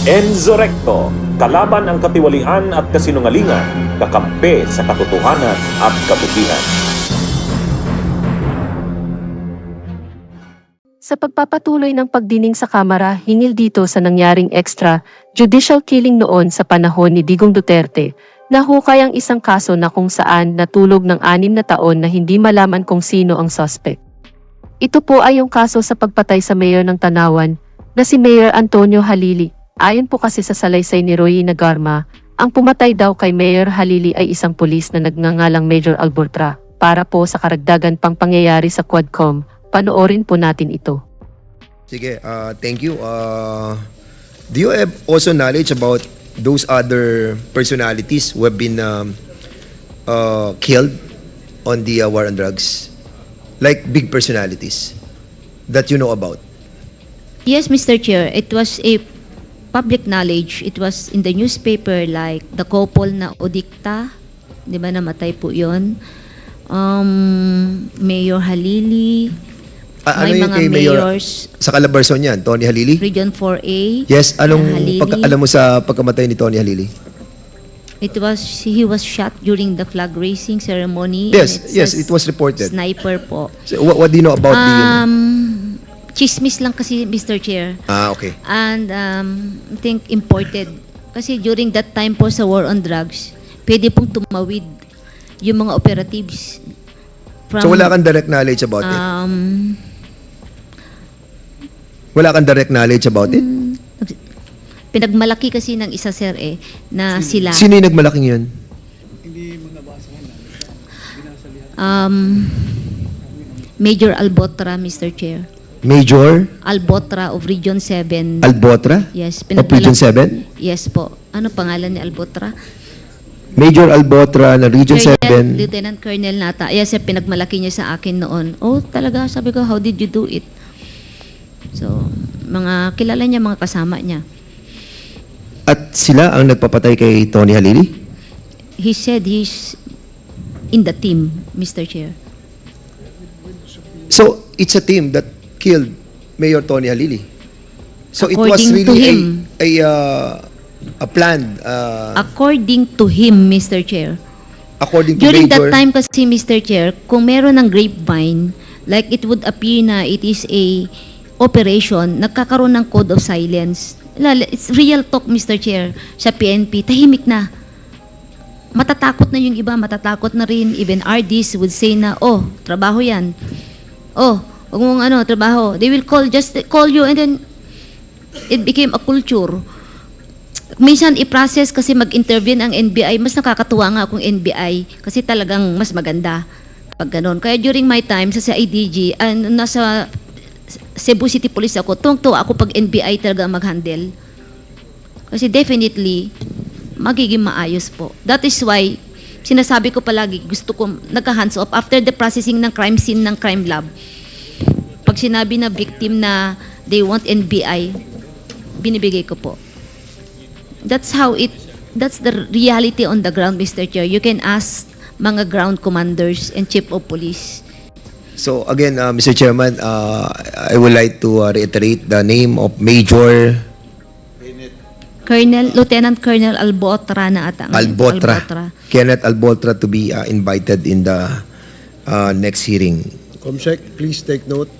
Enzo Recto, kalaban ang katiwalian at kasinungalingan, kakampi sa katotohanan at kabutihan. Sa pagpapatuloy ng pagdinig sa Kamara hinggil dito sa nangyaring extra-judicial killing noon sa panahon ni Digong Duterte, nahukay ang isang kaso na kung saan natulog ng 6 na taon na hindi malaman kung sino ang suspect. Ito po ay yung kaso sa pagpatay sa mayor ng Tanawan na si Mayor Antonio Halili. Ayon po kasi sa salaysay ni Roy Nagarma, ang pumatay daw kay Mayor Halili ay isang pulis na nagngangalang Major Albortra. Para po sa karagdagan pang pangyayari sa Quadcom, panoorin po natin ito. Sige, thank you. Do you have also knowledge about those other personalities who have been killed on the war on drugs? Like big personalities that you know about? Yes, Mr. Chair. It was a public knowledge. It was in the newspaper like the couple na Odikta. Di ba namatay po yun? Mayor Halili. Ano may yung mga kay Mayor mayors. Sa Calabarzon yan, Tony Halili? Region 4A. Yes, anong Halili. alam mo sa pagkamatay ni Tony Halili? He was shot during the flag raising ceremony. Yes, and yes, says it was reported. Sniper po. So, what do you know about the... Chismis lang kasi, Mr. Chair. Okay. And I think imported. Kasi during that time po sa war on drugs, pwede pong tumawid yung mga operatives. So wala kang direct knowledge about it? Wala kang direct knowledge about it? Pinagmalaki kasi ng isa, sir, na sila. Sino yung nagmalaking yun? Major Albotra, Mr. Chair. Major Albotra of Region 7. Albotra? Yes. Of Region 7? Yes po. Ano pangalan ni Albotra? Major Albotra na Region 7. Lieutenant Colonel nata. Yes, sir, pinagmalaki niya sa akin noon. Oh, talaga, sabi ko, how did you do it? So, mga kilala niya, mga kasama niya. At sila ang nagpapatay kay Tony Halili? He said he's in the team, Mr. Chair. So, it's a team that killed Mayor Tony Halili. So, it was According to really him. a planned, According to him, Mr. Chair. according to During Major... that time kasi, Mr. Chair, kung meron ng grapevine, like it would appear na it is a operation, nagkakaroon ng code of silence. It's real talk, Mr. Chair, sa PNP, tahimik na. Matatakot na yung iba, matatakot na rin. Even RDs would say na, oh, trabaho yan. Oh, huwag mong trabaho. They will just call you and then it became a culture. Minsan i-process kasi mag-intervene ang NBI, mas nakakatuwa nga kung NBI kasi talagang mas maganda pag ganun. Kaya during my time sa CIDG, nasa Cebu City Police ako, tuwang-tuwa ako pag NBI talaga mag-handle. Kasi definitely, magiging maayos po. That is why, sinasabi ko palagi, gusto ko nagka-hands off after the processing ng crime scene ng crime lab. Pag sinabi na victim na they want NBI, binibigay ko po. That's the reality on the ground, Mr. Chair. You can ask mga ground commanders and chief of police. So, again, Mr. Chairman, I would like to reiterate the name of Major... Lieutenant Colonel Albotra na ata. Albotra. Kenneth Albotra to be invited in the next hearing. Comsec, please take note.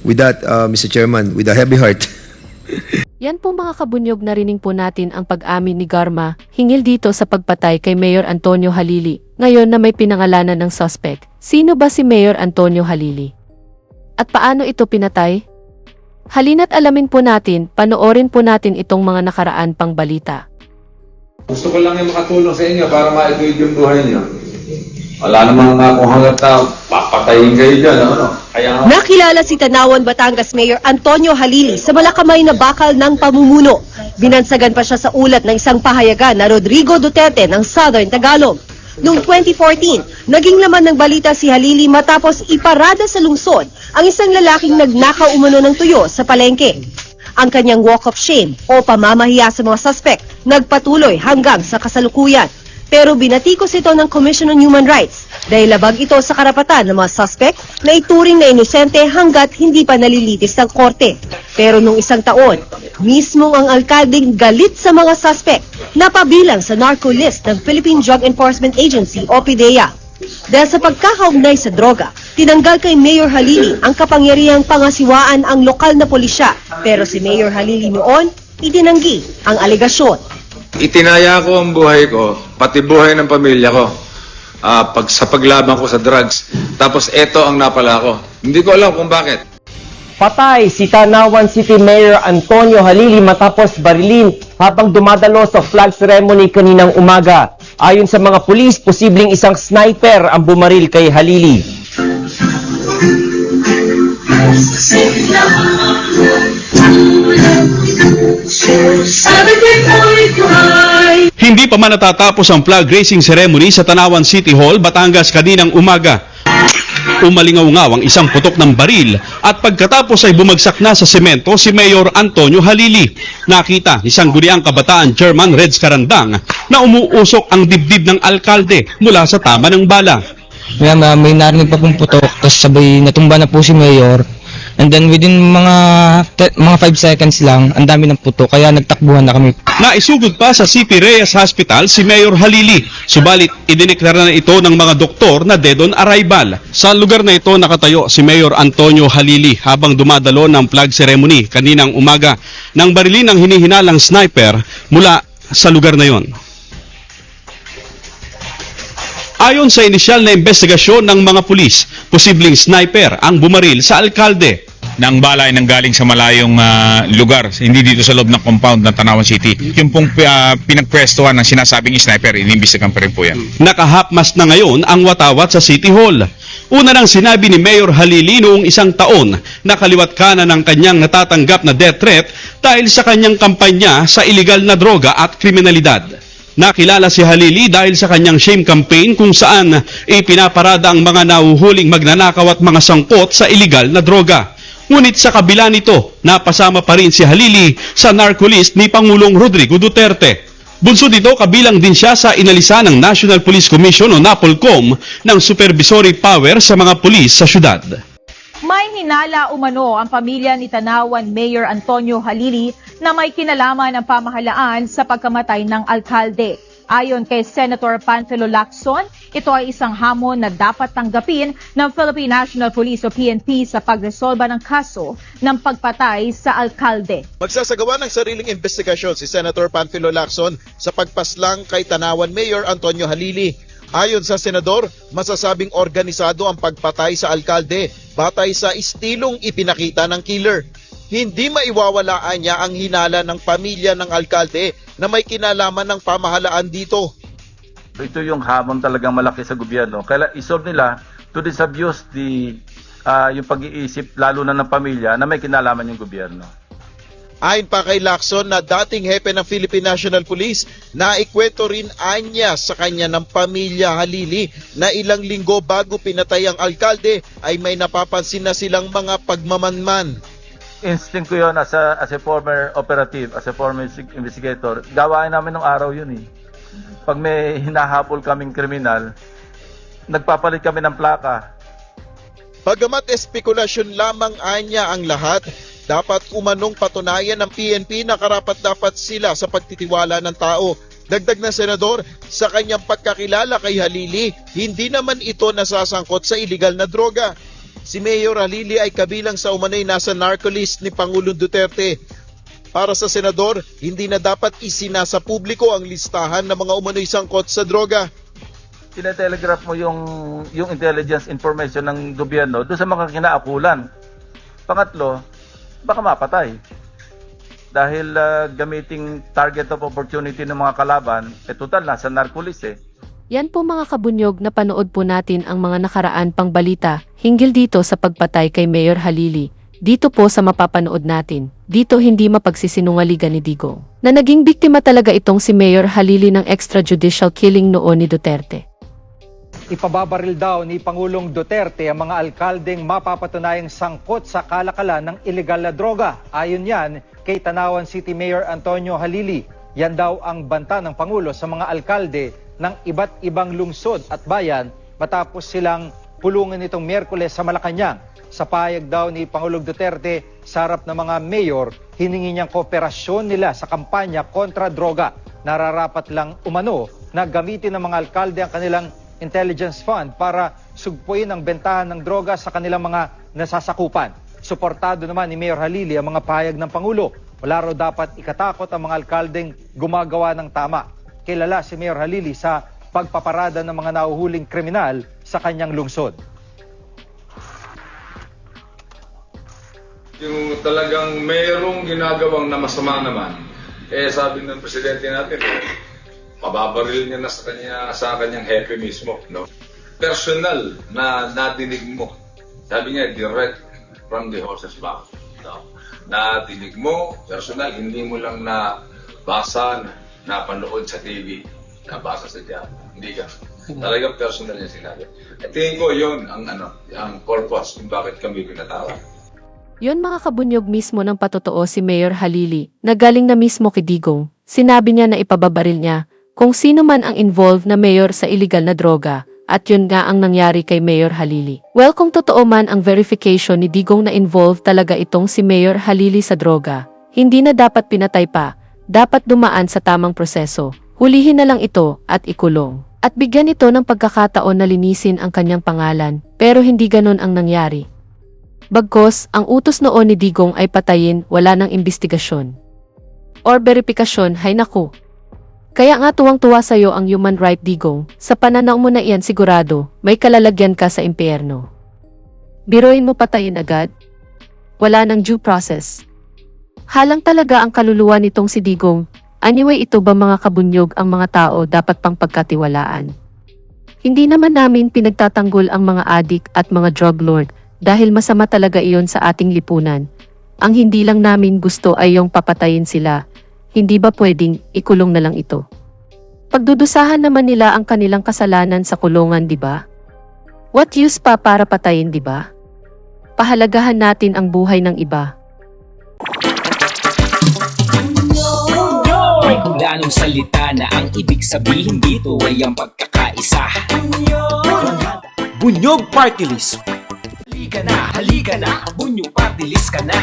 With that, Mr. Chairman, with a heavy heart, Yan po mga kabunyog, narinig po natin ang pag-amin ni Garma hinggil dito sa pagpatay kay Mayor Antonio Halili, ngayon na may pinangalanan ng suspect. Sino ba si Mayor Antonio Halili? At paano ito pinatay? Halina't alamin po natin, panoorin po natin itong mga nakaraan pang balita. Gusto ko lang yung makatulong sa inyo para ma-equate yung buhay niyo. Wala namang kung hanggat na papatayin kayo dyan, Kaya Nakilala si Tanawan, Batangas Mayor Antonio Halili sa malakamay na bakal ng pamumuno. Binansagan pa siya sa ulat ng isang pahayagan na Rodrigo Duterte ng Southern Tagalog. Noong 2014, naging laman ng balita si Halili matapos iparada sa lungsod ang isang lalaking nagnakaw umano ng tuyo sa palengke. Ang kanyang walk of shame o pamamahiya sa mga suspect nagpatuloy hanggang sa kasalukuyan. Pero binatikos ito ng Commission on Human Rights dahil labag ito sa karapatan ng mga suspect na ituring na inosente hanggat hindi pa nalilitis ng korte. Pero nung isang taon, mismong ang alkaldeng galit sa mga suspect na pabilang sa narco list ng Philippine Drug Enforcement Agency o PDEA. Dahil sa pagkakaugnay sa droga, tinanggal kay Mayor Halili ang kapangyarihang pangasiwaan ang lokal na pulisya. Pero si Mayor Halili noon, itinanggi ang alegasyon. Itinaya ko ang buhay ko, pati buhay ng pamilya ko, sa paglaban ko sa drugs. Tapos eto ang napala ko. Hindi ko alam kung bakit. Patay si Tanawan City Mayor Antonio Halili matapos barilin habang dumadalo sa flag ceremony kaninang umaga. Ayon sa mga pulis, posibleng isang sniper ang bumaril kay Halili. Hindi pa man natatapos ang flag raising ceremony sa Tanawan City Hall, Batangas kaninang umaga. Umalingaw-ngaw ang isang putok ng baril at pagkatapos ay bumagsak na sa semento si Mayor Antonio Halili. Nakita ni sangguniang kabataan Chairman Reds Carandang na umuusok ang dibdib ng alkalde mula sa tama ng bala. May narinig pa pong putok, tapos sabay natumba na po si Mayor. And then within mga 5 seconds lang, ang dami ng putok, kaya nagtakbuhan na kami. Naisugod pa sa CP Reyes Hospital si Mayor Halili, subalit idineklara na ito ng mga doktor na dead on arrival. Sa lugar na ito nakatayo si Mayor Antonio Halili habang dumadalo ng flag ceremony kaninang umaga nang barilin ang hinihinalang sniper mula sa lugar na yon. Ayon sa inisyal na investigasyon ng mga pulis, posibleng sniper ang bumaril sa alkalde. Ng bala ay nanggaling sa malayong lugar, hindi dito sa loob ng compound ng Tanawan City. Yung pong pinagpwestuhan ng sinasabing sniper, inimbestigan pa rin po yan. Nakahapmas na ngayon ang watawat sa City Hall. Una nang sinabi ni Mayor Halili noong isang taon na kaliwat kanan ng kanyang natatanggap na death threat dahil sa kanyang kampanya sa iligal na droga at kriminalidad. Nakilala si Halili dahil sa kanyang shame campaign kung saan ipinaparada ang mga nahuhuling magnanakaw at mga sangkot sa iligal na droga. Ngunit sa kabila nito, napasama pa rin si Halili sa narco list ni Pangulong Rodrigo Duterte. Bunso dito, kabilang din siya sa inalisan ng National Police Commission o NAPOLCOM ng supervisory power sa mga pulis sa syudad. May hinala umano ang pamilya ni Tanawan Mayor Antonio Halili na may kinalaman ang pamahalaan sa pagkamatay ng alkalde. Ayon kay Senator Panfilo Lacson, ito ay isang hamon na dapat tanggapin ng Philippine National Police o PNP sa pagresolba ng kaso ng pagpatay sa alkalde. Magsasagawa ng sariling investigasyon si Senator Panfilo Lacson sa pagpaslang kay Tanawan Mayor Antonio Halili. Ayon sa senador, masasabing organisado ang pagpatay sa alkalde batay sa istilong ipinakita ng killer. Hindi maiwawalaan niya ang hinala ng pamilya ng alkalde na may kinalaman ng pamahalaan dito. Ito yung hamon talagang malaki sa gobyerno. Kaya isolve nila to disabuse yung pag-iisip lalo na ng pamilya na may kinalaman yung gobyerno. Ayon pa kay Lacson na dating hepe ng Philippine National Police, naikwento rin anya sa kanya ng pamilya Halili na ilang linggo bago pinatay ang alkalde ay may napapansin na silang mga pagmamanman. Instinct ko yun as a former operative, as a former investigator. Gawain namin ng araw yun eh. Pag may hinahabol kaming kriminal, nagpapalit kami ng plaka. Bagamat espekulasyon lamang anya ang lahat, dapat umanong patunayan ng PNP na karapat-dapat sila sa pagtitiwala ng tao. Dagdag na senador, sa kanyang pagkakilala kay Halili, hindi naman ito nasasangkot sa iligal na droga. Si Mayor Halili ay kabilang sa umano'y nasa narco list ni Pangulong Duterte. Para sa senador, hindi na dapat isinasa publiko ang listahan ng mga umano'y sangkot sa droga. Tinetelegraph mo yung intelligence information ng gobyerno doon sa mga kinaakulan. Pangatlo, baka mapatay. Dahil gamiting target of opportunity ng mga kalaban, total nasa narco list eh. Yan po mga kabunyog na panood po natin ang mga nakaraan pang balita hinggil dito sa pagpatay kay Mayor Halili. Dito po sa mapapanood natin. Dito hindi mapagsisinungaligan ni Digong na naging biktima talaga itong si Mayor Halili ng extrajudicial killing noon ni Duterte. Ipababaril daw ni Pangulong Duterte ang mga alkaldeng mapapatunayang sangkot sa kalakalan ng ilegal na droga. Ayon yan kay Tanawan City Mayor Antonio Halili. Yan daw ang banta ng Pangulo sa mga alkalde ng iba't ibang lungsod at bayan matapos silang pulungan nitong Miyerkules sa Malacanang. Sa pahayag daw ni Pangulong Duterte sa harap ng mga mayor, hiningi niyang kooperasyon nila sa kampanya kontra droga. Nararapat lang umano na gamitin ng mga alkalde ang kanilang intelligence fund para sugpuin ang bentahan ng droga sa kanilang mga nasasakupan. Suportado naman ni Mayor Halili ang mga pahayag ng Pangulo. Wala raw dapat ikatakot ang mga alkaldeng gumagawa ng tama. Kilala si Mayor Halili sa pagpaparada ng mga nahuhuling kriminal sa kanyang lungsod. Yung talagang mayroong ginagawang na masama naman, sabi ng presidente natin, mababaril niya na sa kanyang hepe mismo, no? Personal na nadinig mo. Sabi niya, direct from the horse's mouth. No? Nadinig mo, personal, hindi mo lang nabasa, napanood sa TV, nabasa sa diyan. Hindi ka. Talagang personal niya sinabi. At tingin ko yun ang purpose kung bakit kami pinatawag. Yon mga kabunyog mismo ng patotoo si Mayor Halili, na galing na mismo kay Digong. Sinabi niya na ipababaril niya kung sino man ang involved na mayor sa illegal na droga, at yun nga ang nangyari kay Mayor Halili. Well, kung totoo man ang verification ni Digong na involved talaga itong si Mayor Halili sa droga, hindi na dapat pinatay pa, dapat dumaan sa tamang proseso. Hulihin na lang ito at ikulong. At bigyan ito ng pagkakataon na linisin ang kanyang pangalan, pero hindi ganon ang nangyari. Bagkos, ang utos noon ni Digong ay patayin, wala ng investigasyon or verifikasyon, hay naku. Kaya nga tuwang-tuwa sa'yo ang human right, Digong. Sa pananaw mo na iyan sigurado, may kalalagyan ka sa impyerno. Biruin mo patayin agad? Wala ng due process. Halang talaga ang kaluluwa nitong si Digong. Anyway, ito ba mga kabunyog ang mga tao dapat pang pagkatiwalaan? Hindi naman namin pinagtatanggol ang mga adik at mga drug lord, dahil masama talaga iyon sa ating lipunan. Ang hindi lang namin gusto ay yung papatayin sila. Hindi ba pwedeng ikulong na lang ito? Pagdudusahan naman nila ang kanilang kasalanan sa kulungan, di ba? What use pa para patayin, di ba? Pahalagahan natin ang buhay ng iba. May kulanong salita na ang ibig sabihin dito ay ang pagkakaisa. Bunyog Party List. Halika na, Bunyog Party List ka na.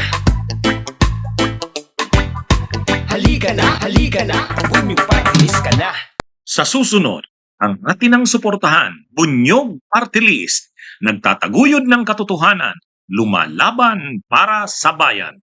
Halika na, Bunyog Party List ka na. Sa susunod, ang atinang suportahan, Bunyog Party List, nagtataguyod ng katotohanan, lumalaban para sa bayan.